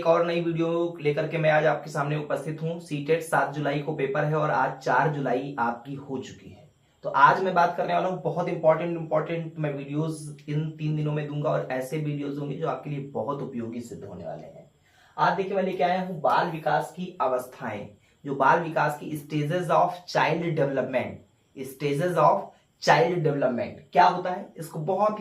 एक और नई वीडियो लेकर के मैं आज आपके सामने उपस्थित हूं। सीटेट 7 जुलाई को पेपर है और आज 4 जुलाई आपकी हो चुकी है। तो आज मैं बात करने वाला हूं बहुत इंपॉर्टेंट मैं वीडियोस इन 3 दिनों में दूंगा और ऐसे वीडियोस होंगे जो आपके लिए बहुत उपयोगी सिद्ध होने वाले हैं। आज देखिए मैं लेके आया हूं बाल विकास की अवस्थाएं, जो बाल विकास की stages of child development. Stages of child development क्या होता है, इसको बहुत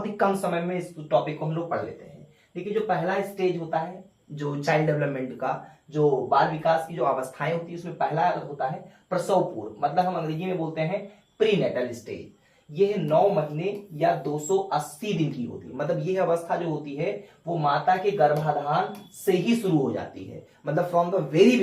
ही कम समय में इस टॉपिक को हम लोग पढ़ लेते हैं। देखिए जो पहला स्टेज होता है जो चाइल्ड डेवलपमेंट का, जो बाल विकास की जो अवस्थाएं होती है उसमें पहला होता है प्रसव पूर्व, मतलब हम अंग्रेजी में बोलते हैं प्रीनेटल स्टेज। ये 9 महीने या 280 दिन की होती है। मतलब ये अवस्था जो होती है वो माता के गर्भाधान से ही शुरू हो जाती है। मतलब फ्रॉम द वेरी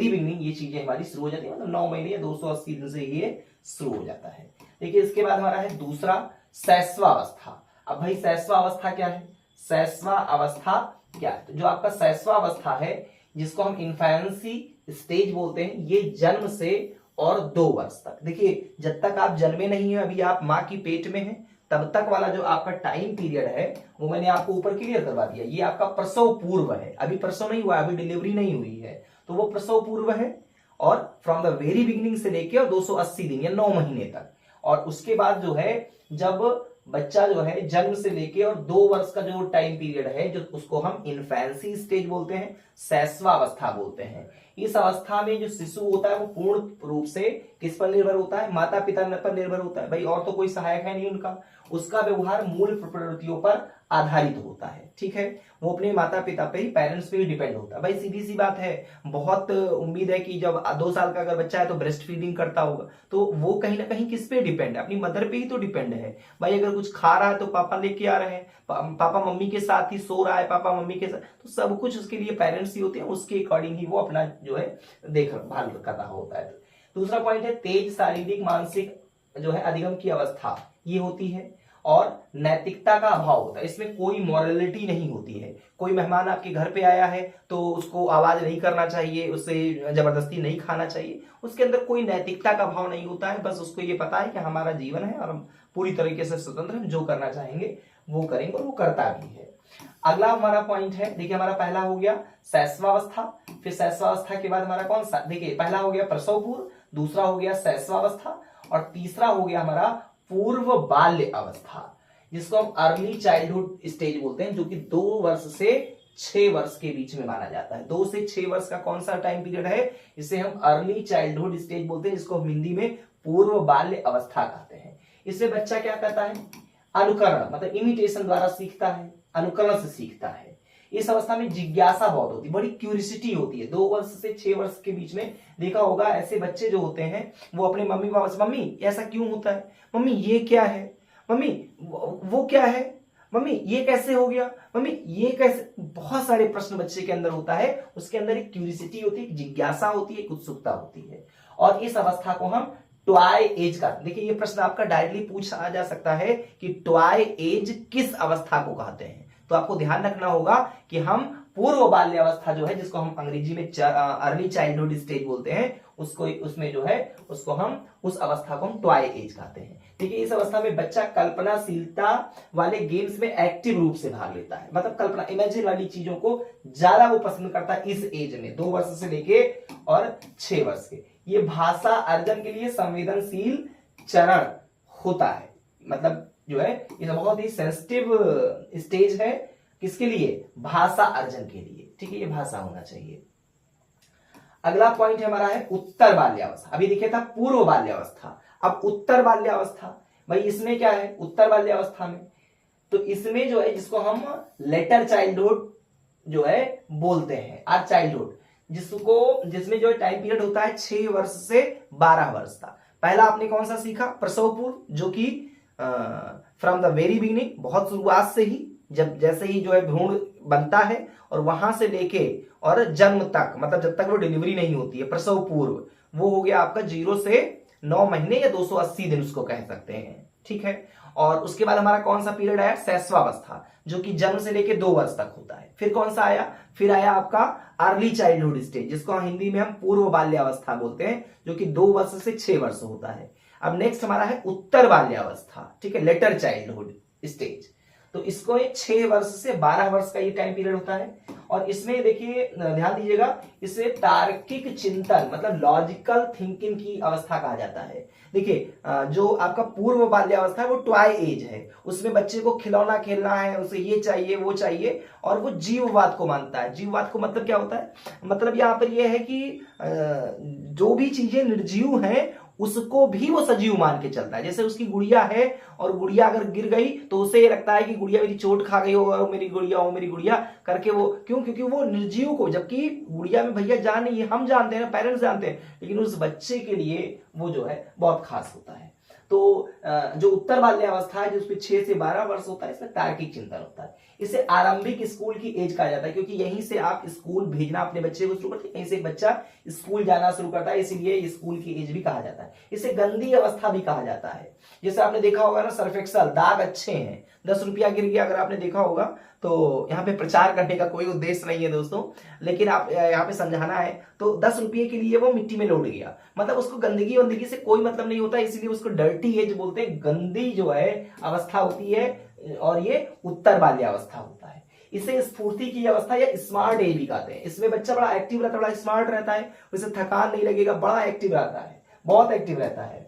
बिगनिंग ये चीजें हमारी शुरू हो जाती है। मतलब 9 महीने या 280 दिन से ये शुरू हो जाता है। देखिए इसके बाद हमारा है दूसरा शैशवावस्था। अब भाई शैशवावस्था क्या है? शैशवावस्था क्या है? तो जो आपका शैशवावस्था है जिसको हम इन्फेंसी स्टेज बोलते हैं, ये जन्म से और 2 वर्ष तक। देखिए जब तक आप जन्मे नहीं है, अभी आप माँ की पेट में हैं, तब तक वाला जो आपका टाइम पीरियड है वो मैंने आपको ऊपर क्लियर करवा दिया। ये आपका प्रसव पूर्व है, अभी प्रसव नहीं हुआ, अभी डिलीवरी नहीं हुई है, तो वो प्रसव पूर्व है। और फ्रॉम द वेरी बिगिनिंग से लेके और 280 दिन या 9 महीने तक। और उसके बाद जो है जब बच्चा जो है जन्म से लेके और 2 वर्ष का जो टाइम पीरियड है, जो उसको हम इन्फेंसी स्टेज बोलते हैं, शैशवावस्था बोलते हैं। इस अवस्था में जो शिशु होता है वो पूर्ण रूप से किस पर निर्भर होता है? माता पिता पर निर्भर होता है। भाई और तो कोई सहायक है नहीं उनका। उसका व्यवहार मूल प्रवृत्तियों पर आधारित होता है। ठीक है, वो अपने माता पिता पे ही, पेरेंट्स पे ही डिपेंड होता है। भाई सीधी सी बात है, बहुत उम्मीद है कि जब 2 साल का अगर बच्चा है तो ब्रेस्ट फीडिंग करता होगा, तो वो कहीं ना कहीं किस पे डिपेंड है? अपनी मदर पे ही तो डिपेंड है। भाई अगर कुछ खा रहा है तो पापा लेके आ रहे हैं, पापा मम्मी के साथ ही सो रहा है, पापा मम्मी के साथ, तो सब कुछ उसके लिए पेरेंट्स ही होते हैं। उसके अकॉर्डिंग ही वो अपना जो है देखभाल कर रहा होता है। दूसरा पॉइंट है तेज शारीरिक मानसिक जो है अधिगम की अवस्था, ये होती है। और नैतिकता का अभाव होता है, इसमें कोई मॉरलिटी नहीं होती है। कोई मेहमान आपके घर पे आया है तो उसको आवाज नहीं करना चाहिए, उससे जबरदस्ती नहीं खाना चाहिए। उसके अंदर कोई नैतिकता का भाव नहीं होता है। बस उसको ये पता है कि हमारा जीवन है और हम पूरी तरीके से स्वतंत्र हैं, जो करना चाहेंगे वो करेंगे और वो करता भी है। अगला हमारा पॉइंट है, देखिए हमारा पहला हो गया शैशवावस्था। फिर शैशवावस्था के बाद हमारा कौन सा? देखिए पहला हो गया प्रसव पूर्व, दूसरा हो गया शैशवावस्था और तीसरा हो गया हमारा पूर्व बाल्य अवस्था, जिसको हम अर्ली चाइल्डहुड स्टेज बोलते हैं, जो कि 2 वर्ष से 6 वर्ष के बीच में माना जाता है। 2 से 6 वर्ष का कौन सा टाइम पीरियड है? इसे हम अर्ली चाइल्डहुड स्टेज बोलते हैं, जिसको हम हिंदी में पूर्व बाल्य अवस्था कहते हैं। इसमें बच्चा क्या करता है? अनुकरण, मतलब इमिटेशन द्वारा सीखता है, अनुकरण से सीखता है। इस अवस्था में जिज्ञासा बहुत होती है, बड़ी क्यूरियोसिटी होती है। 2 वर्ष से 6 वर्ष के बीच में देखा होगा ऐसे बच्चे जो होते हैं वो अपने मम्मी पापा से, मम्मी ऐसा क्यों होता है, मम्मी ये क्या है, मम्मी वो क्या है, मम्मी ये कैसे हो गया, मम्मी ये कैसे, बहुत सारे प्रश्न बच्चे के अंदर होता है। उसके अंदर एक क्यूरियोसिटी होती है, एक जिज्ञासा होती है, एक उत्सुकता होती है। और इस अवस्था को हम टॉय एज का, देखिए ये प्रश्न आपका डायरेक्टली पूछा जा सकता है कि टॉय एज किस अवस्था को कहते हैं। तो आपको ध्यान रखना होगा कि हम पूर्व बाल्य अवस्था जो है, जिसको हम अंग्रेजी में अर्ली चाइल्डहुड स्टेज बोलते हैं, उसको उसमें जो है उसको हम उस अवस्था को हम टॉय एज कहते हैं। देखिए इस अवस्था में बच्चा कल्पनाशीलता वाले गेम्स में एक्टिव रूप से भाग लेता है। मतलब कल्पना, इमेजिन वाली चीजों को ज्यादा वो पसंद करता है इस एज में, 2 वर्ष से लेके और 6 वर्ष के। ये भाषा अर्जन के लिए संवेदनशील चरण होता है। मतलब जो है ये बहुत ही सेंसिटिव स्टेज है, किसके लिए? भाषा अर्जन के लिए। ठीक है, ये भाषा होना चाहिए। अगला पॉइंट हमारा है उत्तर बाल्यावस्था। अभी देखिए था पूर्व बाल्यावस्था, अब उत्तर बाल्यावस्था। भाई इसमें क्या है उत्तर बाल्यावस्था में? तो इसमें जो है जिसको हम लेटर चाइल्डहुड जो है बोलते हैं, आर चाइल्डहुड, जिसमें जो टाइम पीरियड होता है 6 वर्ष से 12 वर्ष का। पहला आपने कौन सा सीखा? प्रसव पूर्व, जो कि फ्रॉम द वेरी बिगिनिंग, बहुत शुरुआत से ही, जब जैसे ही जो है भ्रूण बनता है और वहां से लेके और जन्म तक, मतलब जब तक वो डिलीवरी नहीं होती है, प्रसव पूर्व, वो हो गया आपका 0 से 9 महीने या 280 दिन उसको कह सकते हैं। ठीक है, और उसके बाद हमारा कौन सा पीरियड आया? शैशवावस्था, जो कि जन्म से लेके 2 वर्ष तक होता है। फिर कौन सा आया? फिर आया आपका अर्ली चाइल्डहुड स्टेज, जिसको हिंदी में हम पूर्व बाल्यावस्था बोलते हैं, जो कि 2 वर्ष से 6 वर्ष होता है। अब नेक्स्ट हमारा है उत्तर बाल्यावस्था। ठीक है, लेटर चाइल्डहुड स्टेज। तो इसको 6 वर्ष से 12 वर्ष का ये टाइम पीरियड होता है। और इसमें देखिए ध्यान दीजिएगा, इसे तार्किक चिंतन मतलब लॉजिकल थिंकिंग की अवस्था कहा जाता है। देखिए जो आपका पूर्व बाल्यावस्था है वो टॉय एज है, उसमें बच्चे को खिलौना खेलना है, उसे ये चाहिए वो चाहिए, और वो जीववाद को मानता है। जीववाद को मतलब क्या होता है, मतलब यहाँ पर ये है कि जो भी चीजें निर्जीव हैं उसको भी वो सजीव मान के चलता है। जैसे उसकी गुड़िया है और गुड़िया अगर गिर गई तो उसे ये लगता है कि गुड़िया मेरी चोट खा गई होगा, मेरी गुड़िया हो मेरी गुड़िया करके वो, क्यों, क्योंकि वो निर्जीव को, जबकि गुड़िया में भैया जान नहीं है, हम जानते हैं, पेरेंट्स जानते हैं, लेकिन उस बच्चे के लिए वो जो है बहुत खास होता है। तो जो उत्तर बाल्यावस्था है जिसमें 6 से 12 वर्ष होता है, इसमें तार्किक चिंतन होता है। इसे आरंभिक स्कूल की एज कहा जाता है, क्योंकि यहीं से आप स्कूल भेजना अपने बच्चे को शुरू करते हैं, यहीं से बच्चा स्कूल जाना शुरू करता है, इसीलिए स्कूल की एज भी कहा जाता है। इसे गंदी अवस्था भी कहा जाता है। जैसे आपने देखा होगा ना, सर्फ एक्सल दाग अच्छे हैं, 10 रुपया गिर गया, अगर आपने देखा होगा, तो यहाँ पे प्रचार करने का कोई उद्देश्य नहीं है दोस्तों, लेकिन आप यहाँ पे समझाना है। तो 10 रुपये के लिए वो मिट्टी में लौट गया, मतलब उसको गंदगी वंदगी से कोई मतलब नहीं होता, इसलिए उसको डर्टी एज बोलते हैं, गंदी जो है अवस्था होती है, और ये उत्तर बाल्यावस्था होता है। इसे स्फूर्ति की अवस्था या स्मार्ट एज भी कहते हैं। इसमें बच्चा बड़ा एक्टिव रहता है, बड़ा स्मार्ट रहता है, उसे थकान नहीं लगेगा, बड़ा एक्टिव रहता है, बहुत एक्टिव रहता है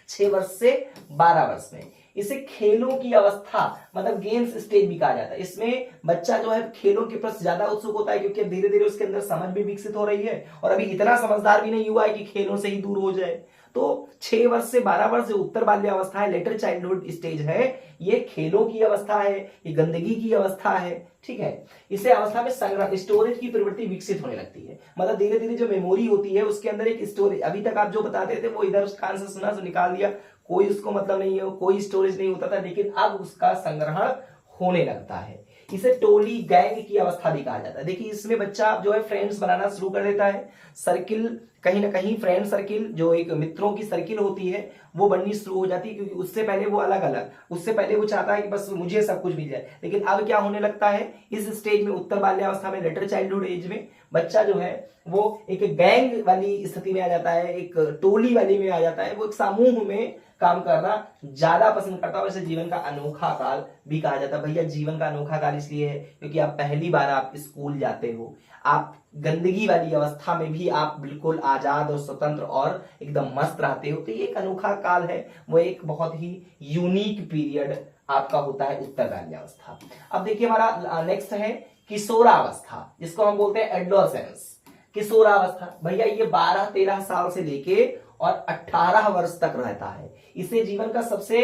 6 वर्ष से 12 वर्ष में। इसे खेलों की अवस्था मतलब गेम्स स्टेज भी कहा जाता है। इसमें बच्चा जो है खेलों के प्रति ज्यादा उत्सुक होता है, क्योंकि धीरे धीरे उसके अंदर समझ भी विकसित हो रही है, और अभी इतना समझदार भी नहीं हुआ है कि खेलों से ही दूर हो जाए। तो 6 वर्ष से 12 वर्ष जो उत्तर बाल्यावस्था है, लेटर चाइल्डहुड स्टेज है, ये खेलों की अवस्था है, ये गंदगी की अवस्था है, ठीक है। इसे अवस्था में संग्रह स्टोरेज की प्रवृत्ति विकसित होने लगती है, मतलब धीरे धीरे जो मेमोरी होती है उसके अंदर एक स्टोरेज, अभी तक आप जो बताते थे वो इधर उस कान से सुना तो निकाल दिया, कोई उसको मतलब नहीं है, कोई स्टोरेज नहीं होता था, लेकिन अब उसका संग्रहण होने लगता है। इसे टोली गैंग की अवस्था भी कहा जाता है। देखिए इसमें बच्चा जो है फ्रेंड्स बनाना शुरू कर देता है, सर्किल कहीं ना कहीं फ्रेंड सर्किल जो एक मित्रों की सर्किल होती है वो बननी शुरू हो जाती है, क्योंकि उससे पहले वो अलग अलग, उससे पहले वो चाहता है कि बस मुझे सब कुछ मिल जाए, लेकिन अब क्या होने लगता है इस स्टेज में, उत्तर बाल्यावस्था में, लेटर चाइल्डहुड एज में, बच्चा जो है वो एक गैंग वाली स्थिति में आ जाता है, एक टोली वाली में आ जाता है, वो एक समूह में काम करना ज्यादा पसंद करता है। वैसे जीवन का अनोखा काल भी कहा जाता है। भैया जीवन का अनोखा काल इसलिए है क्योंकि आप पहली बार आप स्कूल जाते हो, आप गंदगी वाली अवस्था में भी आप बिल्कुल आजाद और स्वतंत्र और एकदम मस्त रहते हो, तो ये एक अनोखा काल है, वो एक बहुत ही यूनिक पीरियड आपका होता है उत्तर बाल्यावस्था। अब देखिए हमारा नेक्स्ट है किशोरावस्था, जिसको हम बोलते हैं एडोलेसेंस। किशोरावस्था भैया ये 12-13 साल से लेके और 18 वर्ष तक रहता है। इसे जीवन का सबसे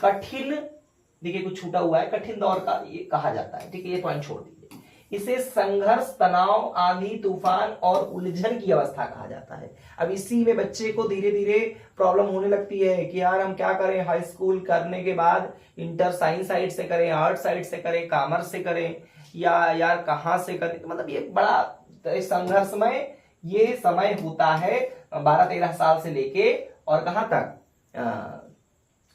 कठिन, देखिए कुछ छूटा हुआ है, कठिन दौर का ये कहा जाता है, ठीक है, ये पॉइंट छोड़ दीजिए। इसे संघर्ष, तनाव, आंधी तूफान और उलझन की अवस्था कहा जाता है। अब इसी में बच्चे को धीरे धीरे प्रॉब्लम होने लगती है कि यार हम क्या करें, हाई स्कूल करने के बाद इंटर साइंस साइड से करें, आर्ट साइड से करें, कॉमर्स से करें, या यार कहां से करें। मतलब ये बड़ा संघर्षमय ये समय होता है 12-13 साल से लेके और कहां तक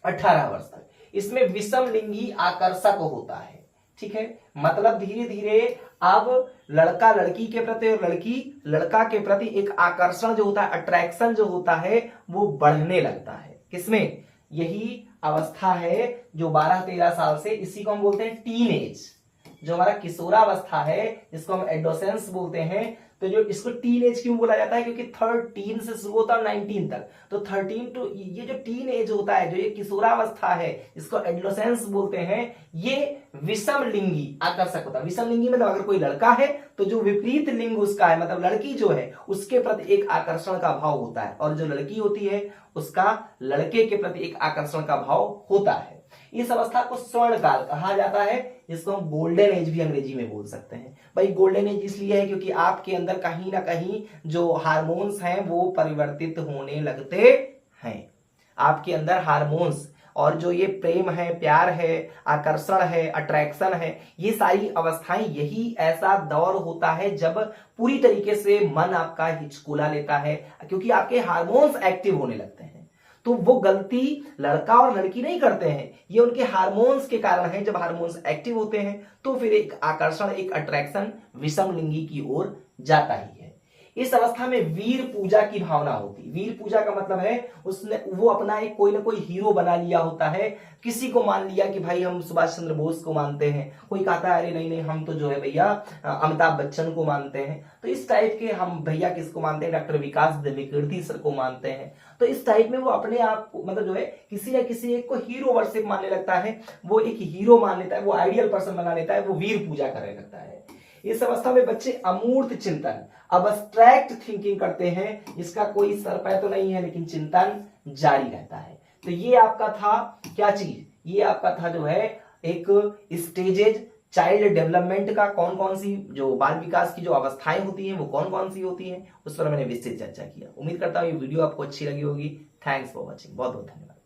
18 वर्ष तक। इसमें विषम लिंगी आकर्षक होता है, ठीक है, मतलब धीरे धीरे अब लड़का लड़की के प्रति और लड़की लड़का के प्रति एक आकर्षण जो होता है, अट्रैक्शन जो होता है वो बढ़ने लगता है। किसमें, यही अवस्था है जो 12-13 साल से, इसी को हम बोलते हैं टीन एज। जो हमारा किशोरावस्था है जिसको हम एडोलेसेंस बोलते हैं, तो जो इसको टीन एज क्यों बोला जाता है, क्योंकि 13 से शुरू होता है 19 तक, तो 13 टू ये जो टीन एज होता है, जो ये किशोरावस्था है इसको एडोलेसेंस बोलते हैं, ये विषम लिंगी आकर्षक होता है। विषम लिंगी मतलब अगर कोई लड़का है तो जो विपरीत लिंग उसका है, मतलब लड़की जो है उसके प्रति एक आकर्षण का भाव होता है, और जो लड़की होती है उसका लड़के के प्रति एक आकर्षण का भाव होता है। इस अवस्था को स्वर्ण काल कहा जाता है, जिसको हम गोल्डन एज भी अंग्रेजी में बोल सकते हैं। भाई गोल्डन एज इसलिए है क्योंकि आपके अंदर कहीं ना कहीं जो हार्मोन्स हैं वो परिवर्तित होने लगते हैं। आपके अंदर हार्मोन्स और जो ये प्रेम है, प्यार है, आकर्षण है, अट्रैक्शन है, ये सारी अवस्थाएं, यही ऐसा दौर होता है जब पूरी तरीके से मन आपका हिचकोला लेता है, क्योंकि आपके हार्मोन्स एक्टिव होने लगते हैं। तो वो गलती लड़का और लड़की नहीं करते हैं, ये उनके हार्मोन्स के कारण है। जब हार्मोन्स एक्टिव होते हैं तो फिर एक आकर्षण, एक अट्रैक्शन विषम लिंगी की ओर जाता ही है। इस अवस्था में वीर पूजा की भावना होती। वीर पूजा का मतलब है उसने वो अपना एक कोई ना कोई हीरो बना लिया होता है। किसी को मान लिया कि भाई हम सुभाष चंद्र बोस को मानते हैं, कोई कहता है अरे नहीं नहीं हम तो जो है भैया अमिताभ बच्चन को मानते हैं। तो इस टाइप के हम भैया किसको मानते हैं, डॉक्टर विकास द्विवेदी सर को मानते हैं। तो इस टाइप में वो अपने आप को मतलब जो है किसी ना किसी एक को हीरो वर्शिप मानने लगता है, वो एक हीरो मान लेता है, वो आइडियल पर्सन बना लेता है, वो वीर पूजा करने लगता है। इस अवस्था में बच्चे अमूर्त चिंतन, अब्स्ट्रैक्ट थिंकिंग करते हैं। इसका कोई सर पैर तो नहीं है लेकिन चिंतन जारी रहता है। तो ये आपका था क्या चीज, ये आपका था जो है एक स्टेजेज चाइल्ड डेवलपमेंट का, कौन कौन सी जो बाल विकास की जो अवस्थाएं होती हैं वो कौन कौन सी होती हैं, उस पर मैंने विस्तृत चर्चा किया। उम्मीद करता हूं ये वीडियो आपको अच्छी लगी होगी। थैंक्स फॉर वॉचिंग, बहुत बहुत धन्यवाद।